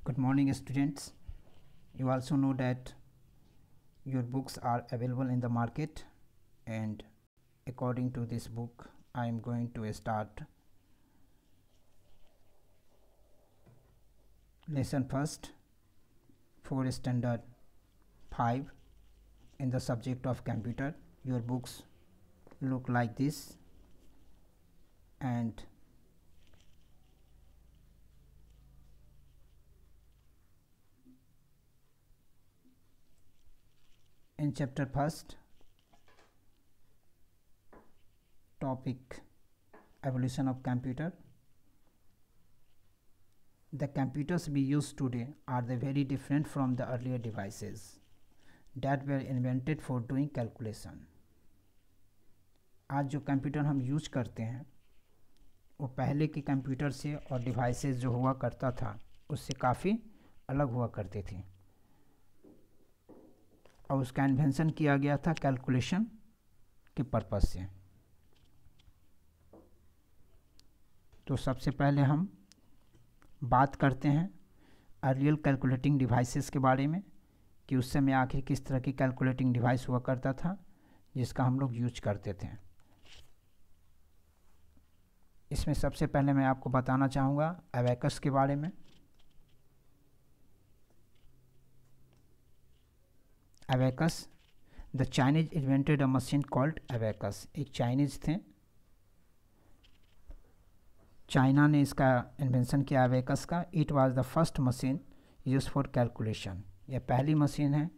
Good morning, students. You also know that your books are available in the market, and according to this book I am going to start lesson first for standard 5 in the subject of computer. Your books look like this, and in chapter first, topic evolution of computer. The computers we use today are very different from the earlier devices that were invented for doing calculation. आज जो computer हम use करते हैं वो पहले के computer से और डिवाइसेस जो हुआ करता था उससे काफ़ी अलग हुआ करते थे, और उसका इन्वेंशन किया गया था कैलकुलेशन के पर्पज़ से। तो सबसे पहले हम बात करते हैं अर्लियर कैलकुलेटिंग डिवाइसेस के बारे में कि उस समय आखिर किस तरह की कैलकुलेटिंग डिवाइस हुआ करता था जिसका हम लोग यूज करते थे। इसमें सबसे पहले मैं आपको बताना चाहूँगा अबेकस के बारे में। Abacus, the Chinese invented a machine called abacus. एक चाइनीज थे, चाइना ने इसका इन्वेंशन किया अबेकस का। It was the first machine use for calculation. यह पहली मशीन है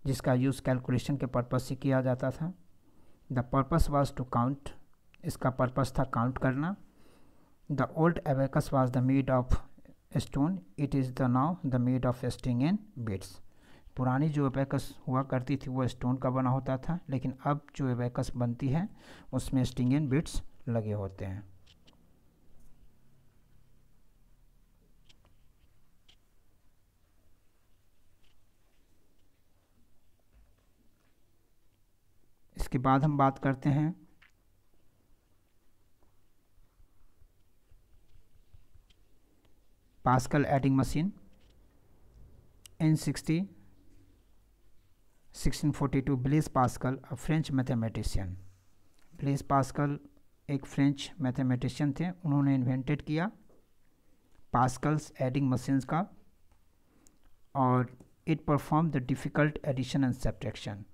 जिसका यूज़ कैलकुलेशन के पर्पज़ से किया जाता था। The purpose was to count, इसका पर्पस था काउंट करना। The old abacus was the made of stone, it is the now the made of string and beads. पुरानी जो अबेकस हुआ करती थी वो स्टोन का बना होता था, लेकिन अब जो अबेकस बनती है उसमें स्ट्रिंग एंड बीट्स लगे होते हैं। इसके बाद हम बात करते हैं Pascal adding machine. In 1642 Blaise Pascal, a French mathematician. Blaise Pascal एक फ्रेंच मैथमेटिशियन थे, उन्होंने इन्वेंटेड किया पास्कल्स एडिंग मशीन्स का, और it perform the difficult addition and subtraction.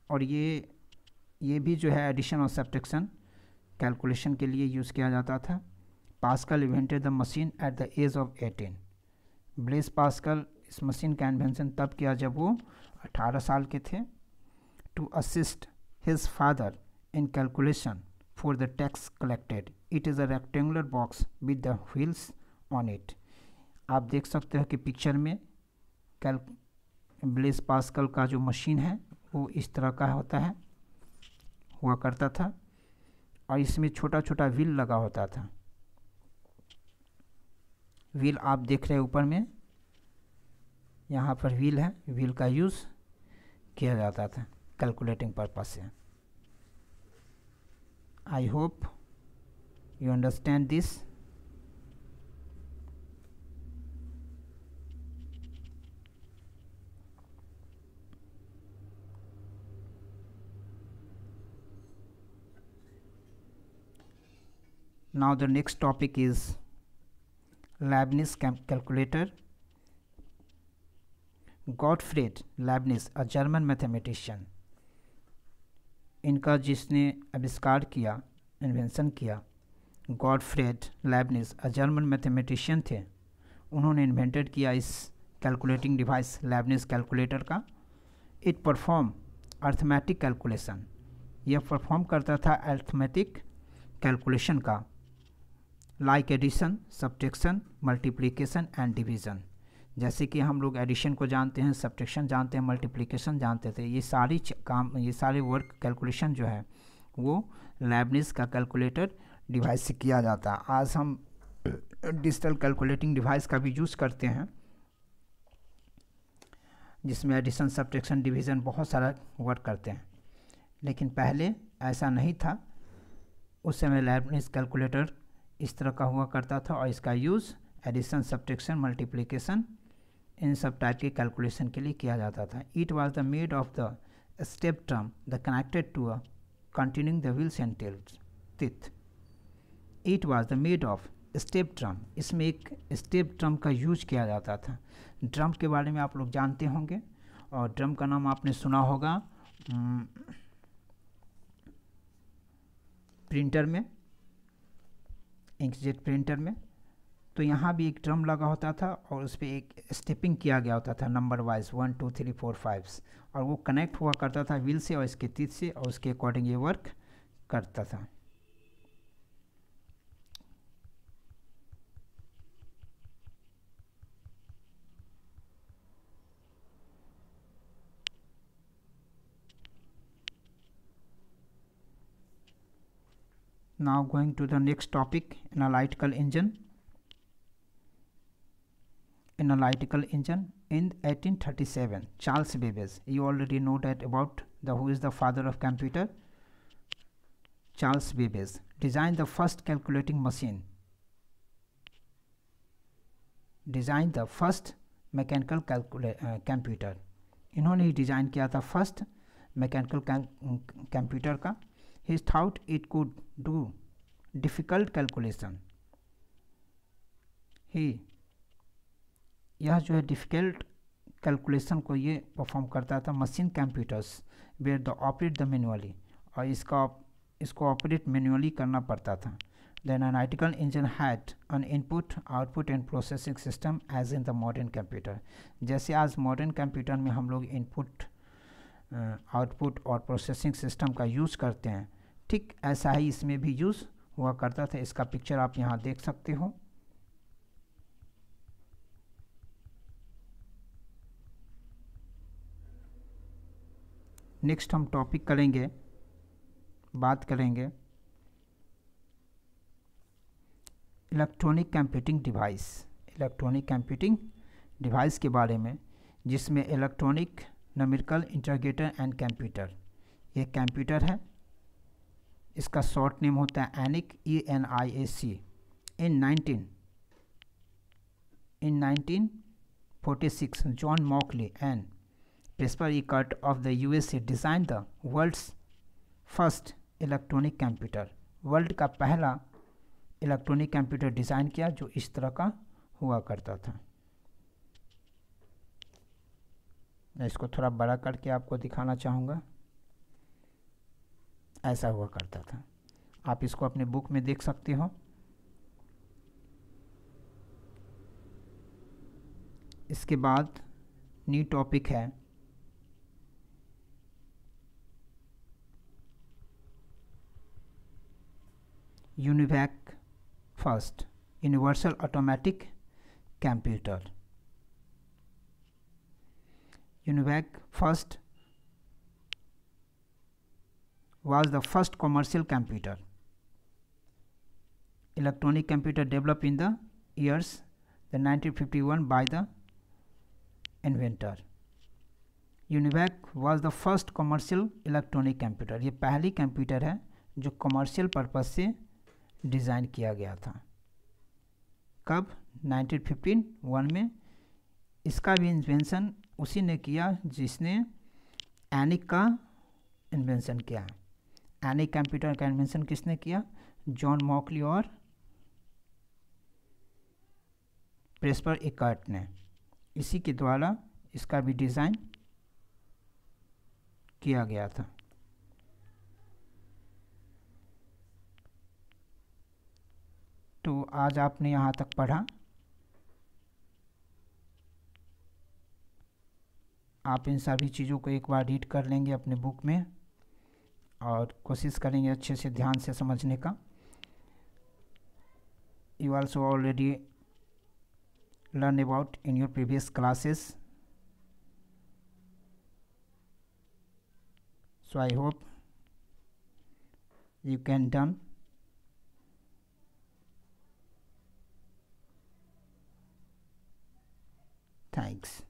और ये भी जो है एडिशन और सब्ट्रैक्शन कैलकुलेशन के लिए यूज़ किया जाता था। Pascal invented the machine at the age of 18। Blaise Pascal इस मशीन का इन्वेंशन तब किया जब वो 18 साल के थे। To assist his father in calculation for the tax collected, it is a rectangular box with the wheels on it. आप देख सकते हो कि पिक्चर में ब्लेज पास्कल का जो मशीन है वो इस तरह का हुआ करता था, और इसमें छोटा छोटा व्हील लगा होता था। व्हील आप देख रहे हैं ऊपर में, यहाँ पर व्हील है, व्हील का यूज़ किया जाता था कैलकुलेटिंग पर्पस से। I hope you understand this. Now the next topic is Leibniz calculator. Gottfried Leibniz, a German mathematician, इनका जिसने आविष्कार किया, इन्वेंशन किया, गॉडफ्रेड लेibniz, अ जर्मन मैथमेटिशियन थे। उन्होंने इन्वेंटेड किया इस कैलकुलेटिंग डिवाइस लेibniz कैलकुलेटर का। इट परफॉर्म अर्थमेटिक कैलकुलेशन, यह परफॉर्म करता था अर्थमेटिक कैलकुलेशन का, like addition, subtraction, multiplication and division. जैसे कि हम लोग एडिशन को जानते हैं, सब्ट्रैक्शन जानते हैं, मल्टीप्लिकेशन जानते थे, ये सारे वर्क कैलकुलेशन जो है वो लेibniz का कैलकुलेटर डिवाइस से किया जाता है। आज हम डिजिटल कैलकुलेटिंग डिवाइस का भी यूज़ करते हैं जिसमें एडिशन, सब्ट्रैक्शन, डिवीज़न बहुत सारा वर्क करते हैं, लेकिन पहले ऐसा नहीं था। उस समय लेibniz कैलकुलेटर इस तरह का हुआ करता था और इसका यूज़ एडिशन, सब्ट्रैक्शन, मल्टीप्लिकेशन इन सब टाइप के कैलकुलेशन के लिए किया जाता था. It was the made of the step drum the connected to a continuing the wheels and teeth. It was the made of step drum. इसमें एक स्टेप ड्रम का यूज किया जाता था. ड्रम के बारे में आप लोग जानते होंगे और ड्रम का नाम आपने सुना होगा प्रिंटर में, इंकजेट प्रिंटर में. तो यहाँ भी एक ड्रम लगा होता था और उस पर एक स्टेपिंग किया गया होता था नंबर वाइज 1 2 3 4 5 और वो कनेक्ट हुआ करता था व्हील से और इसके टीथ से और उसके अकॉर्डिंग ये वर्क करता था. Now going to the next topic, analytical engine. Analytical engine in 1837, Charles Babbage. You already know that about who is the father of computer. Charles Babbage designed the first calculating machine. Designed the first mechanical computer. इन्होंने ही design किया था first mechanical computer का. He thought it could do difficult calculation. यह जो है difficult calculation को ये perform करता था. Machine computers were the operate the manually, और इसको ऑपरेट मैनुअली करना पड़ता था. The analytical engine had an input, output and processing system as in the modern computer. जैसे आज मॉडर्न कंप्यूटर में हम लोग इनपुट, आउटपुट और प्रोसेसिंग सिस्टम का यूज़ करते हैं, ठीक ऐसा ही इसमें भी यूज़ हुआ करता था. इसका पिक्चर आप यहाँ देख सकते हो. नेक्स्ट हम टॉपिक करेंगे, बात करेंगे electronic computing device. Electronic computing device के बारे में, जिसमें electronic numerical integrator and computer. ये कंप्यूटर है, इसका शॉर्ट नेम होता है ENIAC, ENIAC. In 1946 John Mauchly and Presper Eckert of the USA design the world's first electronic computer. World का पहला इलेक्ट्रॉनिक कंप्यूटर डिज़ाइन किया जो इस तरह का हुआ करता था. मैं इसको थोड़ा बड़ा करके आपको दिखाना चाहूँगा. ऐसा हुआ करता था. आप इसको अपने बुक में देख सकते हो. इसके बाद न्यू टॉपिक है UNIVAC first universal automatic computer. UNIVAC first was the first commercial computer. Electronic computer developed in the years 1951 by the inventor. UNIVAC was the first commercial electronic computer. ये पहली computer है जो commercial purpose से design किया गया था. कब? 1951 में. इसका भी इन्वेंशन उसी ने किया जिसने ENIAC का इन्वेंशन किया. ENIAC कंप्यूटर का इन्वेंशन किसने किया? जॉन मॉकली और प्रेस्पर इकर्ट ने. इसी के द्वारा इसका भी डिज़ाइन किया गया था. तो आज आपने यहाँ तक पढ़ा. आप इन सभी चीज़ों को एक बार रीड कर लेंगे अपने बुक में और कोशिश करेंगे अच्छे से ध्यान से समझने का. You also already learn about in your previous classes. So I hope you can done. Thanks.